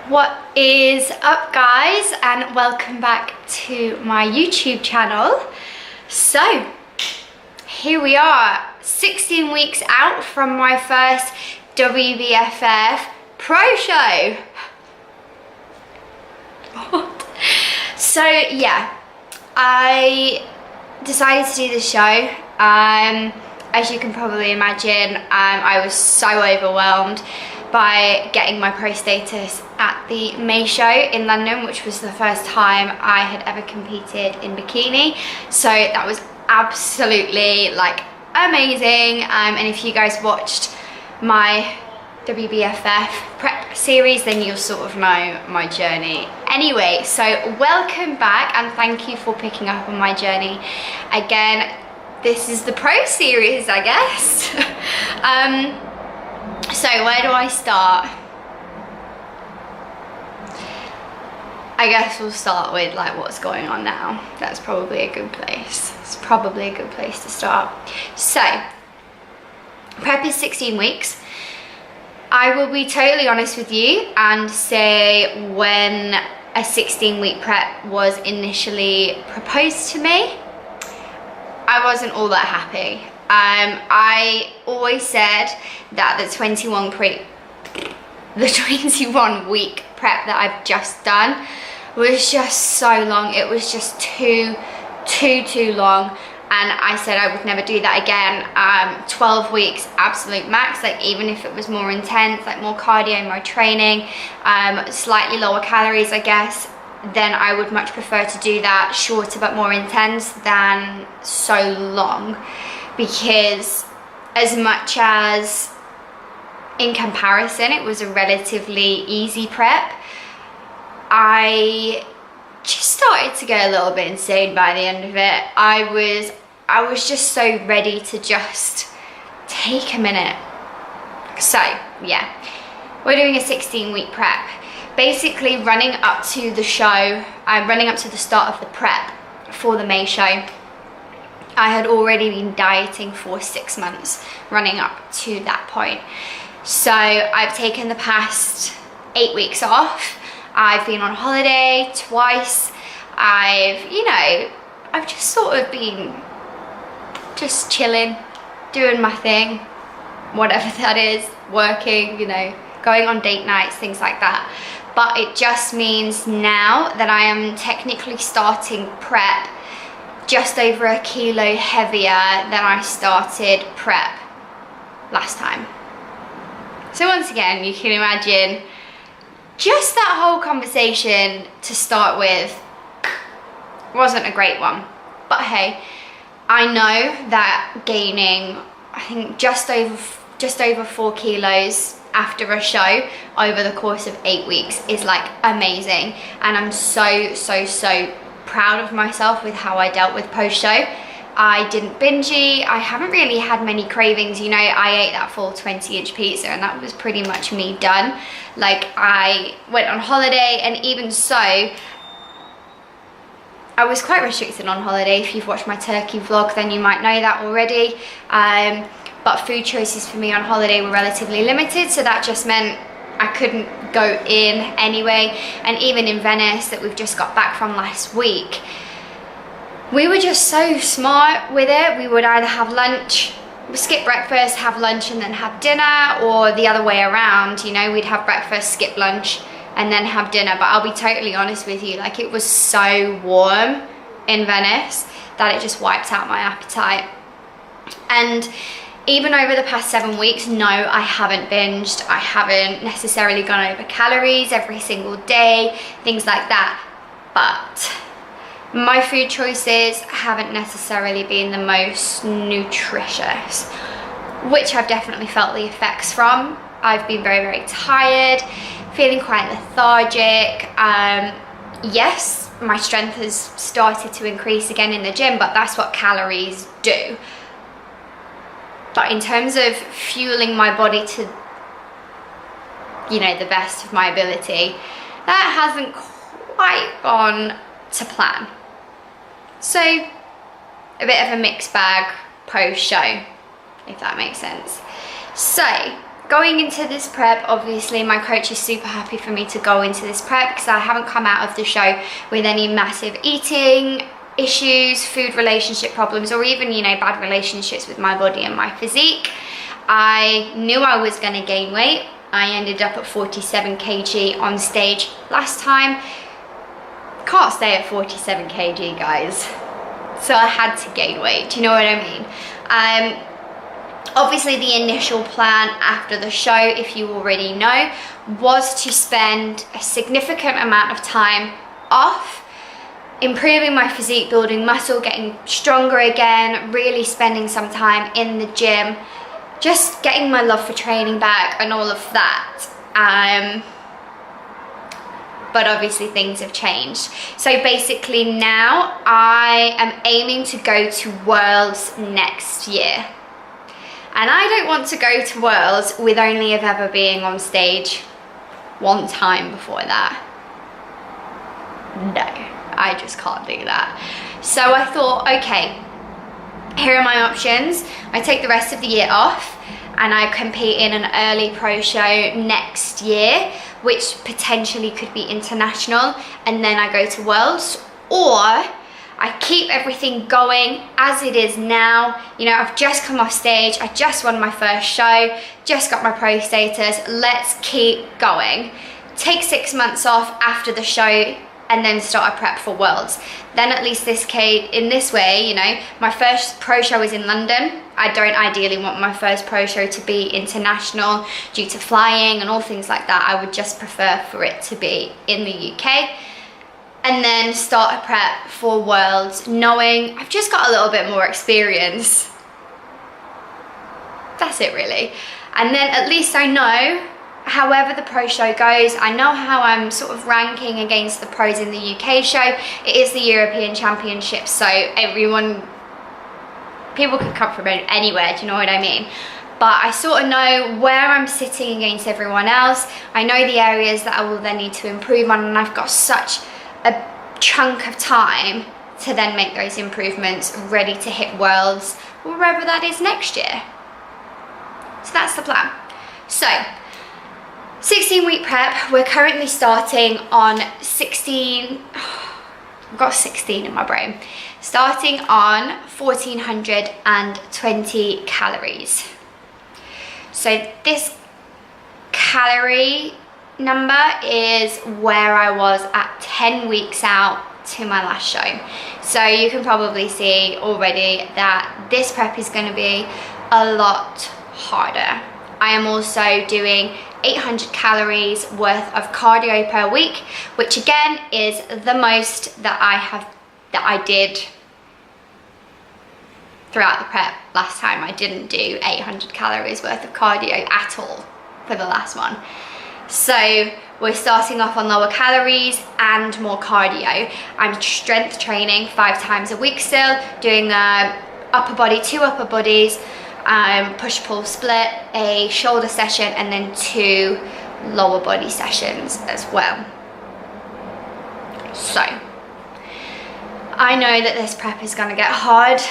What is up, guys, and welcome back to my YouTube channel. So here we are, 16 weeks out from my first WBFF Pro show. So yeah, I decided to do this show. As you can probably imagine, I was so overwhelmed by getting my pro status at the May show in London, which was the first time I had ever competed in bikini. So that was absolutely like amazing. And if you guys watched my WBFF prep series, then you'll sort of know my journey. Anyway, so welcome back and thank you for picking up on my journey. Again, this is the pro series, I guess. So where do I start? I guess we'll start with like what's going on now. That's probably a good place. It's probably a good place to start. So prep is 16 weeks. I will be totally honest with you and say when a 16-week prep was initially proposed to me, I wasn't all that happy. I always said that the 21 week prep that I've just done was just so long. It was just too long, and I said I would never do that again. 12 weeks absolute max, like even if it was more intense, like more cardio, more training, slightly lower calories, I guess, then I would much prefer to do that shorter but more intense than so long. Because as much as in comparison it was a relatively easy prep, I just started to go a little bit insane by the end of it. I was just so ready to just take a minute. So yeah, we're doing a 16-week prep. Basically running up to the show, running up to the start of the prep for the May show, I had already been dieting for 6 months running up to that point. So I've taken the past 8 weeks off. I've been on holiday twice. I've just sort of been just chilling, doing my thing, whatever that is, working, going on date nights, things like that. But it just means now that I am technically starting prep just over a kilo heavier than I started prep last time. So once again, you can imagine just that whole conversation to start with wasn't a great one. But hey, I know that gaining, I think just over 4 kilos after a show over the course of 8 weeks is like amazing, and I'm so proud of myself with how I dealt with post-show. I didn't binge eat. I haven't really had many cravings. I ate that full 20-inch pizza and that was pretty much me done. Like, I went on holiday, and even so, I was quite restricted on holiday. If you've watched my Turkey vlog, then you might know that already. But food choices for me on holiday were relatively limited, so that just meant I couldn't go in anyway. And even in Venice, that we've just got back from last week, we were just so smart with it. We would either have lunch, skip breakfast, have lunch and then have dinner, or the other way around. We'd have breakfast, skip lunch and then have dinner. But I'll be totally honest with you, like, it was so warm in Venice that it just wiped out my appetite. And even over the past 7 weeks, no, I haven't binged. I haven't necessarily gone over calories every single day, things like that. But my food choices haven't necessarily been the most nutritious, which I've definitely felt the effects from. I've been very tired, feeling quite lethargic. Yes, my strength has started to increase again in the gym, but that's what calories do. But in terms of fueling my body to, the best of my ability, that hasn't quite gone to plan. So, a bit of a mixed bag post-show, if that makes sense. So, going into this prep, obviously my coach is super happy for me to go into this prep because I haven't come out of the show with any massive eating issues, food relationship problems, or even, you know, bad relationships with my body and my physique. I knew I was going to gain weight. I ended up at 47 kg on stage last time. Can't stay at 47 kg, guys. So I had to gain weight, do you know what I mean? Obviously the initial plan after the show, if you already know, was to spend a significant amount of time off, improving my physique, building muscle, getting stronger again, really spending some time in the gym, just getting my love for training back and all of that. But obviously things have changed. So basically now I am aiming to go to Worlds next year. And I don't want to go to Worlds with only ever being on stage one time before that. No, I just can't do that. So I thought, okay, here are my options. I take the rest of the year off and I compete in an early pro show next year, which potentially could be international, and then I go to Worlds, or I keep everything going as it is now. You know, I've just come off stage, I just won my first show, just got my pro status, let's keep going. Take 6 months off after the show and then start a prep for Worlds. Then at least in this way, you know, my first pro show is in London. I don't ideally want my first pro show to be international due to flying and all things like that. I would just prefer for it to be in the UK. And then start a prep for Worlds, knowing I've just got a little bit more experience. That's it really. And then at least I know, however the pro show goes, I know how I'm sort of ranking against the pros in the UK show. It is the European Championship, so people could come from anywhere, do you know what I mean? But I sort of know where I'm sitting against everyone else. I know the areas that I will then need to improve on, and I've got such a chunk of time to then make those improvements, ready to hit Worlds, wherever that is next year. So that's the plan. So 16-week prep, we're currently starting on 16, I've got 16 in my brain, starting on 1420 calories. So this calorie number is where I was at 10 weeks out to my last show. So you can probably see already that this prep is going to be a lot harder. I am also doing 800 calories worth of cardio per week, which again is the most that I did throughout the prep. Last time I didn't do 800 calories worth of cardio at all for the last one. So we're starting off on lower calories and more cardio. I'm strength training 5 times a week still, doing upper body, 2 upper bodies, push-pull split, a shoulder session, and then 2 lower body sessions as well. So I know that this prep is going to get hard.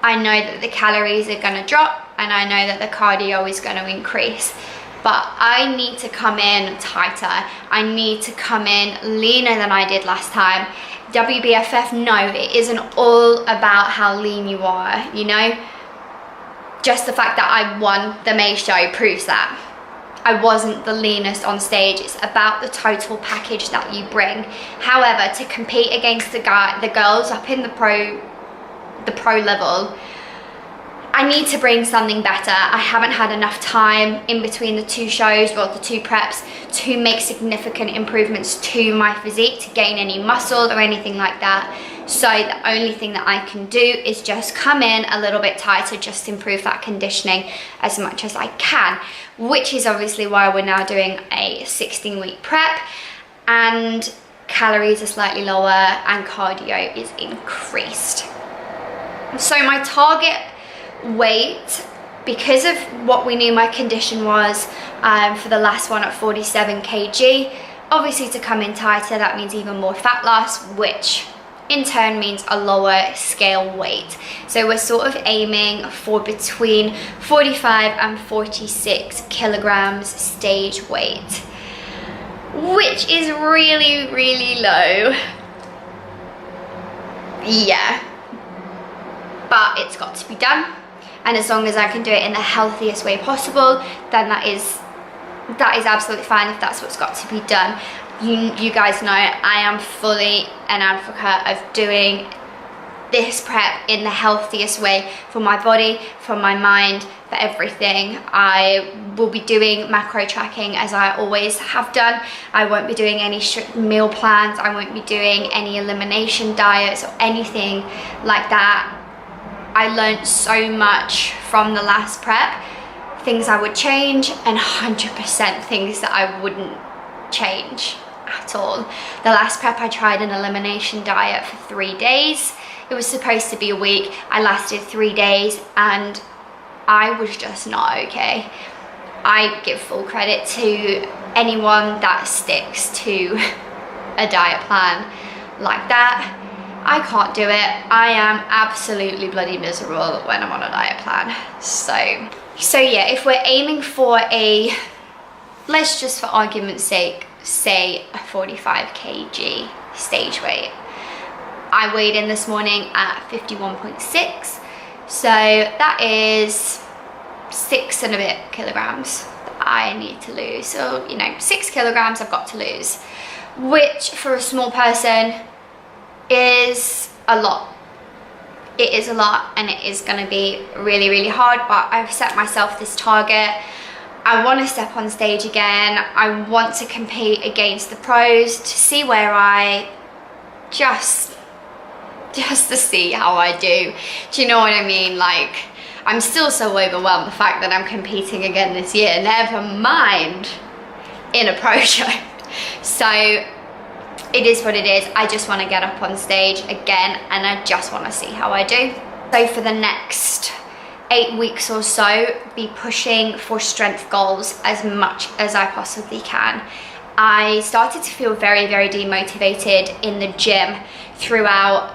I know that the calories are going to drop, and I know that the cardio is going to increase. But I need to come in tighter. I need to come in leaner than I did last time. WBFF, no, it isn't all about how lean you are, you know? Just the fact that I won the May show proves that. I wasn't the leanest on stage. It's about the total package that you bring. However, to compete against the girls up in the pro level, I need to bring something better. I haven't had enough time in between the 2 shows or the 2 preps to make significant improvements to my physique, to gain any muscle or anything like that. So the only thing that I can do is just come in a little bit tighter, just improve that conditioning as much as I can, which is obviously why we're now doing a 16-week prep, and calories are slightly lower and cardio is increased. So my target weight, because of what we knew my condition was for the last one at 47 kg, obviously to come in tighter, that means even more fat loss, which in turn means a lower scale weight. So we're sort of aiming for between 45 and 46 kilograms stage weight, which is really, really low. Yeah, but it's got to be done. And as long as I can do it in the healthiest way possible, then that is absolutely fine if that's what's got to be done. You guys know I am fully an advocate of doing this prep in the healthiest way for my body, for my mind, for everything. I will be doing macro tracking as I always have done. I won't be doing any strict meal plans. I won't be doing any elimination diets or anything like that. I learned so much from the last prep. Things I would change and 100% things that I wouldn't change at all. The last prep I tried an elimination diet for 3 days. It was supposed to be a week. I lasted 3 days and I was just not okay. I give full credit to anyone that sticks to a diet plan like that. I can't do it. I am absolutely bloody miserable when I'm on a diet plan. So yeah, if we're aiming for a, let's just for argument's sake, say a 45 kg stage weight. I weighed in this morning at 51.6, so that is 6 and a bit kilograms that I need to lose. So, you know, 6 kilograms I've got to lose, which for a small person is a lot. It is a lot, and it is going to be really, really hard, but I've set myself this target. I want to step on stage again. I want to compete against the pros to see where I just to see how I do. Do you know what I mean? Like, I'm still so overwhelmed the fact that I'm competing again this year, never mind in a pro show. So it is what it is. I just want to get up on stage again, and I just want to see how I do. So for the next 8 weeks or so, be pushing for strength goals as much as I possibly can. I started to feel very, very demotivated in the gym throughout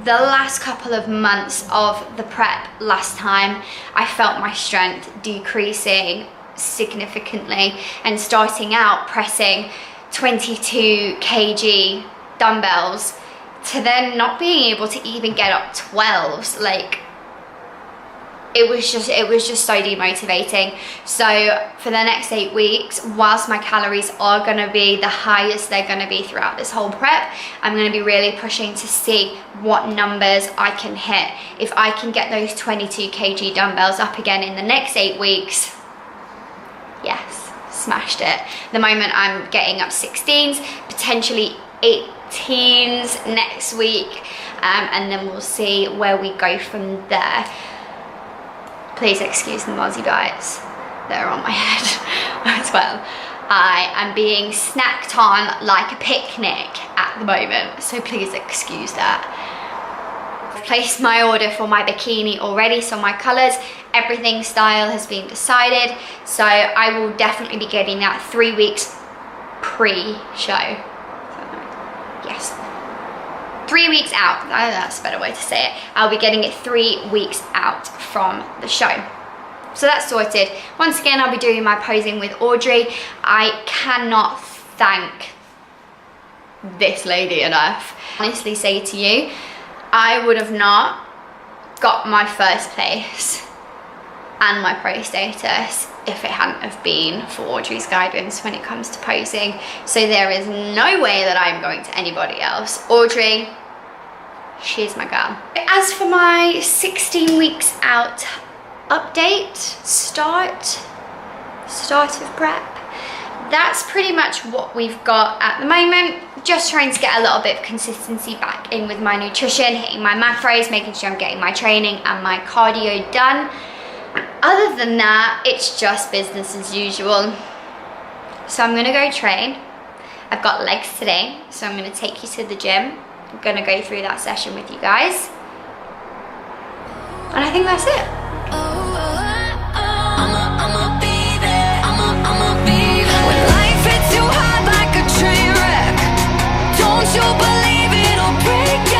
the last couple of months of the prep last time. I felt my strength decreasing significantly, and starting out pressing 22 kg dumbbells to then not being able to even get up 12s. Like, it was just so demotivating. So for the next 8 weeks, whilst my calories are going to be the highest they're going to be throughout this whole prep, I'm going to be really pushing to see what numbers I can hit. If I can get those 22 kg dumbbells up again in the next 8 weeks, yes, smashed it. The moment I'm getting up 16s, potentially 18s next week, and then we'll see where we go from there. Please excuse the mozzie bites that are on my head as well. I am being snacked on like a picnic at the moment, so please excuse that. I've placed my order for my bikini already, so my colours, everything, style has been decided. So I will definitely be getting that 3 weeks pre-show. Yes. 3 weeks out, that's a better way to say it. I'll be getting it 3 weeks out from the show. So that's sorted. Once again, I'll be doing my posing with Audrey. I cannot thank this lady enough. I honestly say to you, I would have not got my first place and my pro status if it hadn't have been for Audrey's guidance when it comes to posing. So there is no way that I'm going to anybody else. Audrey, she's my girl. As for my 16 weeks out update, start of prep, that's pretty much what we've got at the moment. Just trying to get a little bit of consistency back in with my nutrition, hitting my macros, making sure I'm getting my training and my cardio done. Other than that, it's just business as usual. So I'm gonna go train. I've got legs today, so I'm gonna take you to the gym. I'm gonna go through that session with you guys. And I think that's it. Don't you believe it'll break you?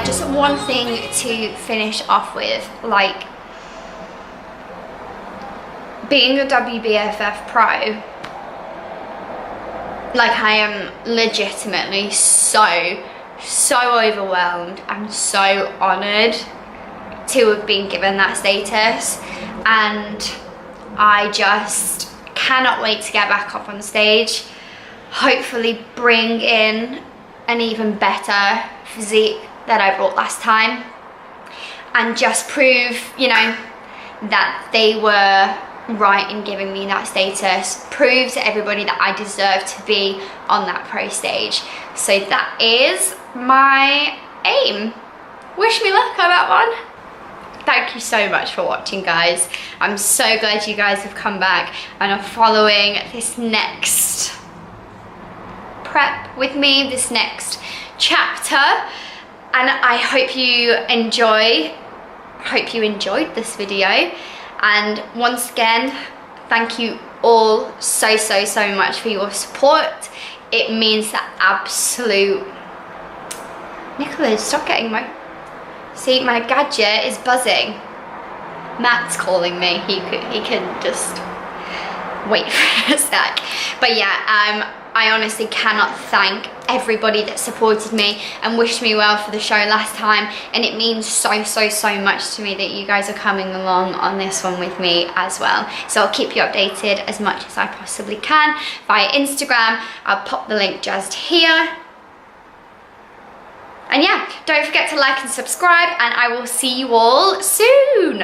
yeah, just one thing to finish off with, like, being a WBFF Pro, like, I am legitimately so overwhelmed. I'm so honoured to have been given that status, and I just cannot wait to get back up on stage, hopefully bring in an even better physique that I brought last time, and just prove, you know, that they were right in giving me that status, prove to everybody that I deserve to be on that pro stage. So that is my aim. Wish me luck on that one. Thank you so much for watching, guys. I'm so glad you guys have come back and are following this next prep with me, this next chapter, and I hope you enjoyed this video. And once again, thank you all so much for your support. It means the absolute... Nicholas, stop getting my... See, my gadget is buzzing. Matt's calling me. He can just wait for a sec. But yeah, I honestly cannot thank everybody that supported me and wished me well for the show last time, and it means so much to me that you guys are coming along on this one with me as well. So I'll keep you updated as much as I possibly can via Instagram. I'll pop the link just here. And yeah, don't forget to like and subscribe, and I will see you all soon.